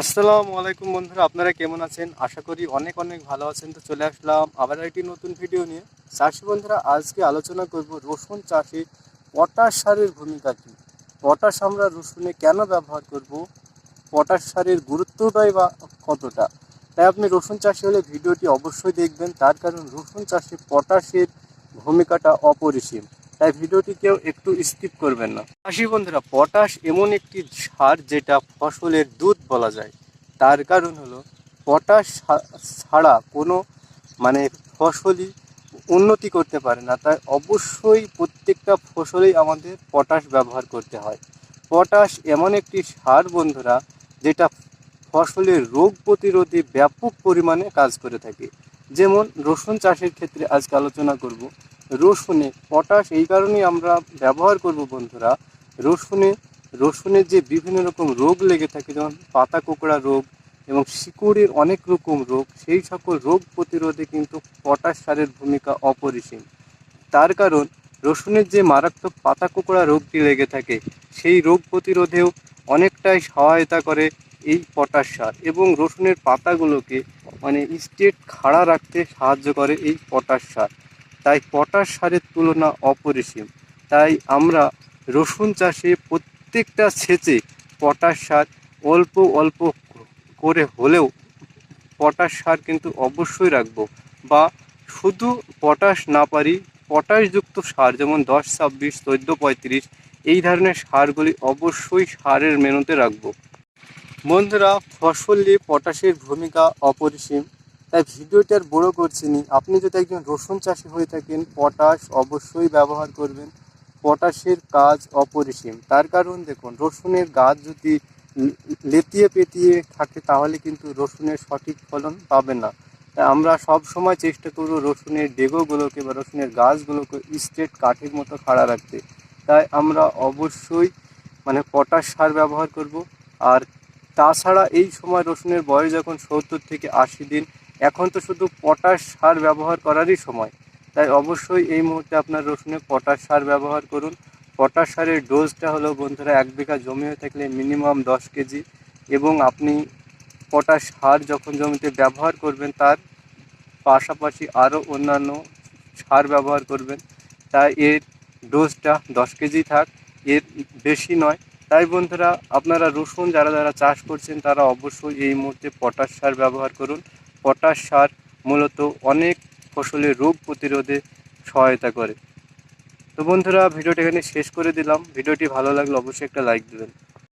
আসসালামু আলাইকুম বন্ধুরা, আপনারা কেমন আছেন? আশা করি অনেক অনেক ভালো আছেন। তো চলে আসলাম আবার একটি নতুন ভিডিও নিয়ে। চাষি বন্ধুরা, আজকে আলোচনা করব রসুন চাষে পটাশ সারের ভূমিকা কী, পটাশ আমরা রসুনে কেন ব্যবহার করব, পটাশ সারের গুরুত্বটাই বা কতটা। তাই আপনি রসুন চাষি হলে ভিডিওটি অবশ্যই দেখবেন, তার কারণ রসুন চাষে পটাশের ভূমিকাটা অপরিসীম। তাই ভিডিওটি কেউ একটু স্কিপ করবেন না। চাষি বন্ধুরা, পটাশ এমন একটি সার যেটা ফসলের দুধ বলা যায়। তার কারণ হলো পটাশ ছাড়া কোনো ফসলই উন্নতি করতে পারে না। তাই অবশ্যই প্রত্যেকটা ফসলেই আমাদের পটাশ ব্যবহার করতে হয়। পটাশ এমন একটি সার বন্ধুরা, যেটা ফসলের রোগ প্রতিরোধে ব্যাপক পরিমাণে কাজ করে থাকে। যেমন রসুন চাষের ক্ষেত্রে আজকে আলোচনা করব। রসুনে পটাশ এই কারণেই আমরা ব্যবহার করব বন্ধুরা, রসুনে রসুনের যে বিভিন্ন রকম রোগ লেগে থাকে, যেমন পাতা কোঁকড়া রোগ এবং শিকড়ের অনেক রকম রোগ, সেই সকল রোগ প্রতিরোধে কিন্তু পটাশ সারের ভূমিকা অপরিসীম। তার কারণ রসুনের যে মারাত্মক পাতা কোঁকড়া রোগটি লেগে থাকে, সেই রোগ প্রতিরোধেও অনেকটাই সহায়তা করে এই পটাশ সার, এবং রসুনের পাতাগুলোকে স্ট্রেট খাড়া রাখতে সাহায্য করে এই পটাশ সার। তাই পটাশ সারের তুলনা অপরিসীম। তাই আমরা রসুন চাষে প্রত্যেকটা সেচে পটাশ সার অল্প অল্প করে হলেও পটাশ সার কিন্তু অবশ্যই রাখবো। বা শুধু পটাশ না পারি, পটাশযুক্ত সার যেমন 10-26, 14-35 এই ধরনের সারগুলি অবশ্যই সারের মেনুতে রাখবো। বন্ধুরা, ফসলে পটাশের ভূমিকা অপরিসীম। তাই ভিডিওটার বড় করছি নি। আপনি যদি একজন রসুন চাষি হয়ে থাকেন, পটাশ অবশ্যই ব্যবহার করবেন। পটাশের কাজ অপরিসীম। তার কারণ দেখুন, রসুনের গাছ যদি লেতিয়ে পেতিয়ে থাকে তাহলে কিন্তু রসুনের সঠিক ফলন পাবে না। তাই আমরা সব সময় চেষ্টা করব রসুনের ডেগোগুলোকে বা রসুনের গাছগুলোকে স্ট্রেট কাঠের মতো খাড়া রাখতে। তাই আমরা অবশ্যই পটাশ সার ব্যবহার করব। আর তাছাড়া এই সময় রসুনের বয়স যখন 70 থেকে 80 দিন, এখন তো শুধু পটাশ সার ব্যবহার করারই সময়। তাই অবশ্যই এই মুহূর্তে আপনার রসুনে পটাশ সার ব্যবহার করুন। পটাশ সারের ডোজটা হলো বন্ধুরা, 1 বিঘা জমি হয়ে থাকলে মিনিমাম 10 কেজি। এবং আপনি পটাশ সার যখন জমিতে ব্যবহার করবেন, তার পাশাপাশি আরও অন্যান্য সার ব্যবহার করবেন। তাই এর ডোজটা 10 কেজি থাক, এর বেশি নয়। তাই বন্ধুরা, আপনারা রসুন যারা যারা চাষ করছেন তারা অবশ্যই এই মুহূর্তে পটাশ সার ব্যবহার করুন। পটাশ সার মূলত অনেক ফসলের রোগ প্রতিরোধে সহায়তা করে। তো বন্ধুরা, ভিডিওটি এখানে শেষ করে দিলাম। ভিডিওটি ভালো লাগলে অবশ্যই একটা লাইক দেবেন।